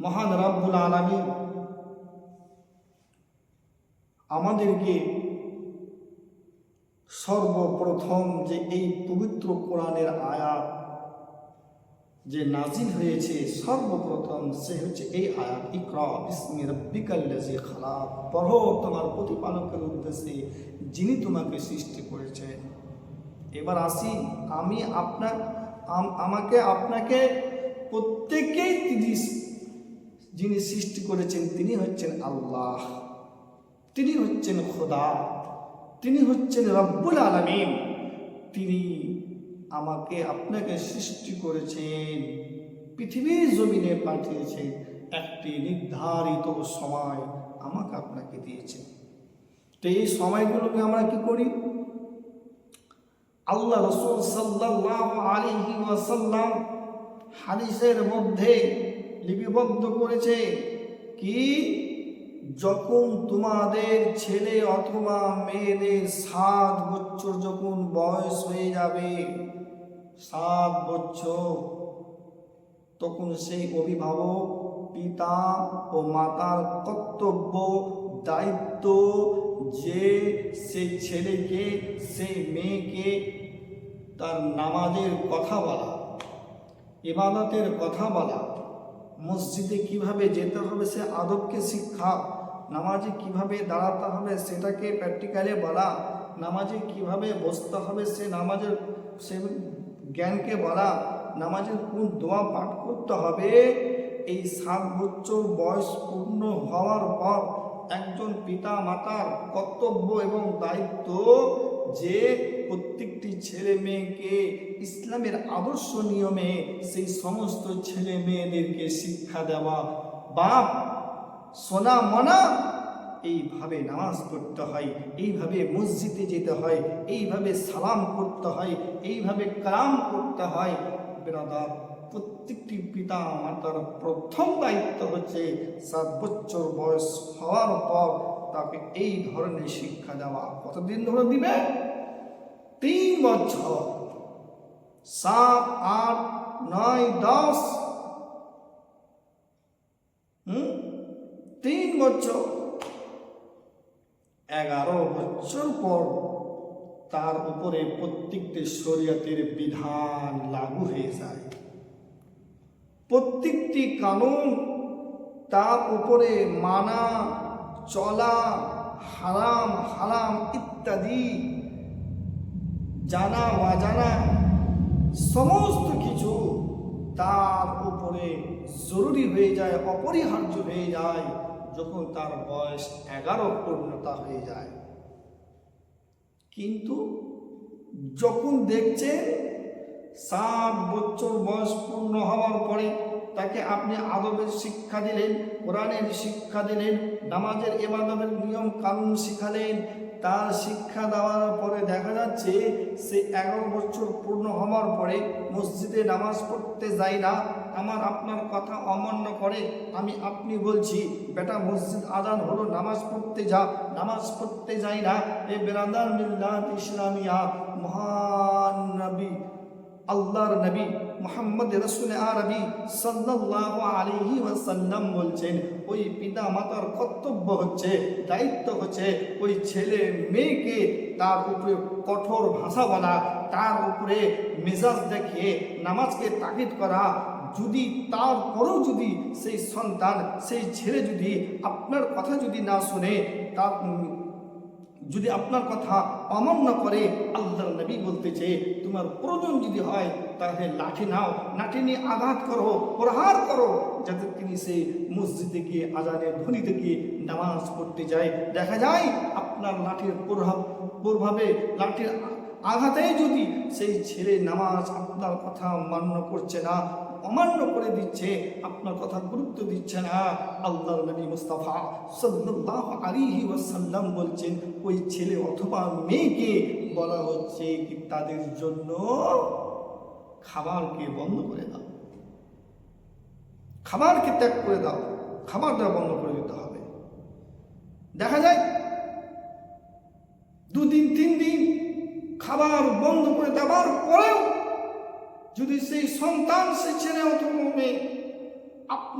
মহান রব্বুল আলামিন আমাদেরকে সর্বপ্রথম যে এই পবিত্র কোরআনের আয়াত যে নাজিল হয়েছে, সর্বপ্রথম সে হচ্ছে এই আয়াত, ইকরা বিসমি রাব্বিকাল্লাযী খালাক, পড়ো তোমার প্রতিপালকের উদ্দেশ্যে যিনি তোমাকে সৃষ্টি করেছেন। এবার আসি, আমি আমাকে আপনাকে প্রত্যেকেই যিনি সৃষ্টি করেছেন তিনি হচ্ছেন আল্লাহ, তিনি হচ্ছেন খোদা, তিনি হচ্ছেন রব্বুল আলামিন। তিনি আমাকে আপনাকে সৃষ্টি করেছেন, পৃথিবীর জমিনে পাঠিয়েছেন, একটি নির্ধারিত সময় আমাকে আপনাকে দিয়েছেন। তো এই সময়গুলোকে আমরা কি করি? আল্লাহ রাসূল সাল্লাল্লাহু আলাইহি ওয়াসাল্লাম হাদিসের মধ্যে লিপিবদ্ধ করেছে কি, যখন তোমাদের ছেলে অথবা মেয়েদের 7 বছর যখন বয়স হয়ে যাবে, 7 বছর, তখন সেই অভিভাবক পিতা ও মাতার কর্তব্য দায়িত্ব যে সেই ছেলেকে সেই মেয়েকে তার নামাজের কথা বলা, ইবাদতের কথা বলা, মসজিদে কিভাবে যেতে হবে সে আদবকে শিক্ষা, নামাজে কিভাবে দাঁড়াতে হবে সেটাকে প্র্যাকটিক্যালি বলা, নামাজে কিভাবে বসতে হবে সে নামাজের সে জ্ঞানকে বলা, নামাজের কোন দোয়া পাঠ করতে হবে। এই 7 বছর বয়স পূর্ণ হওয়ার পর একজন পিতা মাতার কর্তব্য এবং দায়িত্ব যে প্রত্যেকটি ছেলে মেয়েকে ইসলামের আদর্শ নিয়মে সেই সমস্ত ছেলে মেয়েদেরকে শিক্ষা দেওয়া। বাপ সোনা মনা, এইভাবে নামাজ পড়তে হয়, এইভাবে মসজিদে যেতে হয়, এইভাবে সালাম করতে হয়, এইভাবে কালাম করতে হয়। বিরাদার, প্রত্যেকটি পিতা মাতার প্রথম দায়িত্ব হচ্ছে 7 বছর বয়স হওয়ার পর তাকে এই ধরনের শিক্ষা দেওয়া। কতদিন ধরে দিবে? 3 বছর, 7, 8, 9, 10, 3 বছর, 11 বছর পর তার উপরে প্রত্যেকটি শরীয়তের বিধান লাগু হয়ে যায়, প্রত্যেকটি কানুন তার উপরে মানা চলা, হারাম হারাম ইত্যাদি জানা অজানা সমস্ত কিছু তার উপরে জরুরি হয়ে যায়, অপরিহার্য হয়ে যায় যখন তার বয়স 11 পূর্ণতা হয়ে যায়। কিন্তু যখন দেখছেন 7 বছর বয়স পূর্ণ হওয়ার পরে তাকে আপনি আদবের শিক্ষা দিলেন, কোরআনের শিক্ষা দিলেন, নামাজের ইবাদতের নিয়ম কানুন শিখালেন, তার শিক্ষা দেওয়ার পরে দেখা যাচ্ছে সে 11 বছর পূর্ণ হওয়ার পরে মসজিদে নামাজ পড়তে যায় না, আমার আপনার কথা অমান্য করে। আমি আপনি বলছি বেটা মসজিদ আজান হলো নামাজ পড়তে যা, নামাজ পড়তে যায় না। এ বেরাদার মিল্লাত ইসলামিয়া, মহান নবী আল্লাহর নবী মুহাম্মদ রাসূল আরবি সাল্লাল্লাহু আলাইহি ওয়াসাল্লাম বলছেন, ওই পিতা মাতার কর্তব্য হচ্ছে, দায়িত্ব হচ্ছে ওই ছেলে মেয়েকে তার উপরে কঠোর ভাষা বলা, তার উপরে মেজাজ দেখিয়ে নামাজকে তাকিদ করা। যদি তারপরেও যদি সেই সন্তান সেই ছেলে যদি আপনার কথা যদি না শুনে, তার যদি আপনার কথা অমান্য করে, আল্লাহর নবী বলতেছে তোমার প্রয়োজন যদি হয় তাহলে লাঠি নাও, লাঠি নিয়ে আঘাত করো, প্রহার করো, যাতে তিনি সেই মসজিদে গিয়ে আজানের ধ্বনিতে গিয়ে নামাজ পড়তে যায়। দেখা যায় আপনার লাঠির প্রভাবে লাঠির আঘাতে যদি সেই ছেলে নামাজ আপনার কথা মান্য করছে না, অমান্য করে দিচ্ছে, আপনার কথা গুরুত্ব দিচ্ছে না, আল্লাহর নবী মুস্তাফা সাল্লাল্লাহু আলাইহি ওয়াসাল্লাম বলছেন ওই ছেলে অথবা মেয়েকে বলা হচ্ছে কি তাদের জন্য খাবারকে বন্ধ করে দাও, খাবারকে ত্যাগ করে দাও, খাবারটা বন্ধ করে দিতে হবে। দেখা যায় 2 দিন 3 দিন খাবার বন্ধ করে দেওয়ার পরেও যদি সেই সন্তান সে ছেলে অথবা মেয়ে আপনার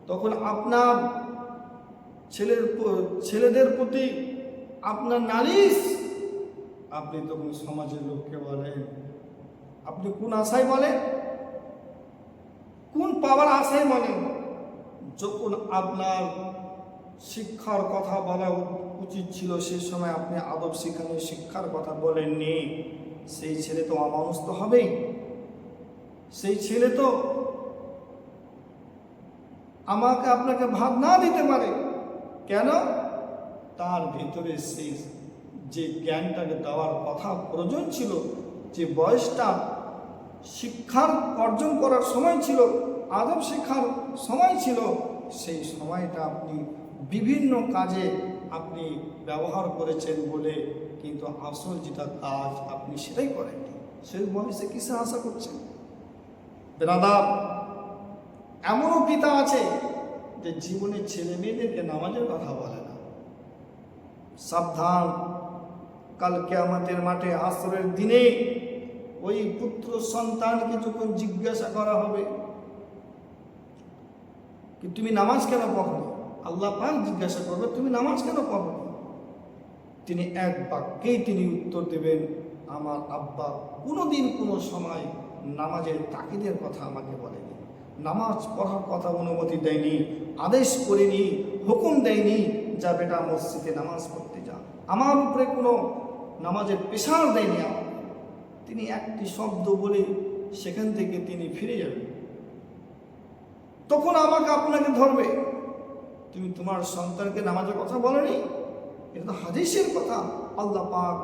তখন আপনার ছেলেদের প্রতি আপনার নালিশ, আপনি তখন সমাজের লোককে বলেন। আপনি কোন আশায় বলেন? কোন পাওয়ার আশায় বলেন? যখন আপনার শিক্ষার কথা বলা উচিত ছিল, সেই সময় আপনি আদব শিখানো শিক্ষার কথা বলেননি। সেই ছেলে তো অমানুষ তো হবেই। সেই ছেলে তো আমাকে আপনাকে ভাত না দিতে পারে। কেন? তার ভিতরে সেই যে জ্ঞানটাকে দেওয়ার কথা প্রয়োজন ছিল, যে বয়সটা শিক্ষার অর্জন করার সময় ছিল, আদব শিক্ষার সময় ছিল, সেই সময়টা আপনি বিভিন্ন কাজে আপনি ব্যবহার করেছেন বলে, কিন্তু আসল যেটা কাজ আপনি সেটাই করেননি। সেই বয়সে কিসে আশা করছেন? ব্রাদার, এমনও পিতা আছে যে জীবনের ছেলে মেয়েদেরকে নামাজের কথা বলে না। সাবধান, কাল কিয়ামতের মাঠে হাসরের দিনে ওই পুত্র সন্তানকে যখন জিজ্ঞাসা করা হবে কি তুমি নামাজ কেন পড়ো, আল্লাহ পাক জিজ্ঞাসা করবে তুমি নামাজ কেন পড়ো, তিনি এক বাক্যেই তিনি উত্তর দেবেন, আমার আব্বা কোনোদিন কোনো সময় নামাজের তাকিদের কথা আমাকে বলেনি, নামাজ পড়ার কথা অনুমতি দেয়নি, আদেশ করেনি, হুকুম দেয়নি যা বেটা মসজিদে নামাজ পড়তে যা, আমার উপরে কোনো নামাজের প্রেশার দেয়নি আমাকে। তিনি একটি শব্দ বলে সেখান থেকে তিনি ফিরে যাবেন। তখন আমাকে আপনাকে ধরবে, তুমি তোমার সন্তানকে নামাজের কথা বলেনি, এটা তো হাদিসের কথা। আল্লাহ পাক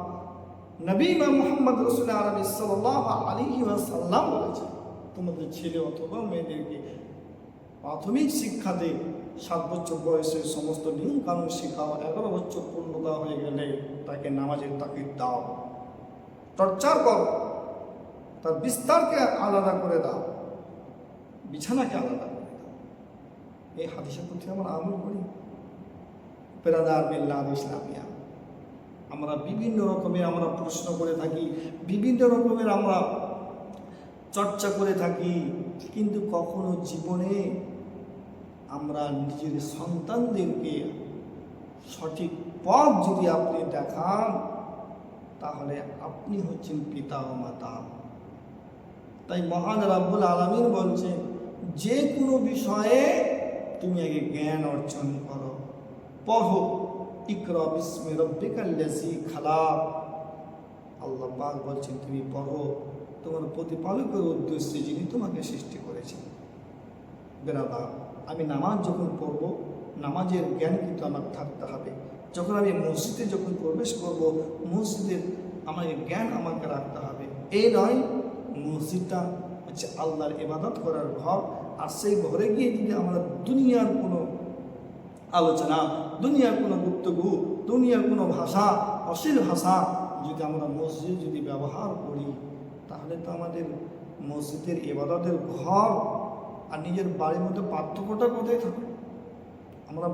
নবী মুহাম্মদ রাসূল আরবি সাল্লাল্লাহু আলাইহি ওয়াসাল্লাম বলেছেন, তোমাদের ছেলে অথবা মেয়েদেরকে প্রাথমিক শিক্ষাতে 7 বছর বয়সে সমস্ত নিয়ম কানুন শেখাও, 11 বছর পূর্ণতা হয়ে গেলে তাকে নামাজের তাকিদ দাও, টর্চার করো, তার বিস্তারকে আলাদা করে দাও, বিছানাকে আলাদা করে দাও। এই হাদিসের প্রতি আমরা আমল করি। পেরাদার মিল্লাত ইসলামিয়া, আমরা বিভিন্ন রকমের আমরা প্রশ্ন করে থাকি, বিভিন্ন রকমের আমরা চর্চা করে থাকি, কিন্তু কখনো জীবনে আমরা নিজের সন্তানদেরকে সঠিক পথ যদি আপনি দেখান, তাহলে আপনি হচ্ছেন পিতা ও মাতা। তাই মহান রাব্বুল আলামিন বলছেন, যে কোনো বিষয়ে তুমি আগে জ্ঞান অর্জন করো, পড়ো, ইকরা বিসমি রাব্বিকাল্লাযী খালাক। আল্লাহ পাক বলছেন তুমি পড়ো তোমার প্রতিপালকের উদ্দেশ্যে যিনি তোমাকে সৃষ্টি করেছেন। বেরাদা, আমি নামাজ যখন পড়ব, নামাজের জ্ঞান কিন্তু আমার থাকতে হবে। যখন আমি মসজিদে যখন প্রবেশ করব, মসজিদের আমাকে জ্ঞান আমাকে রাখতে হবে। এই নয় মসজিদটা হচ্ছে আল্লাহর ইবাদত করার ঘর, আর সেই ঘরে গিয়ে যদি আমরা দুনিয়ার কোনো আলোচনা, দুনিয়ার কোনো গুপ্তগু, দুনিয়ার কোনো ভাষা, অশ্লীল ভাষা যদি আমরা মসজিদে যদি ব্যবহার করি, তাহলে তো আমাদের মসজিদের ইবাদতের ঘর আর নিজের বাড়ির মধ্যে পার্থক্যটা কোথায় থাকে? আমরা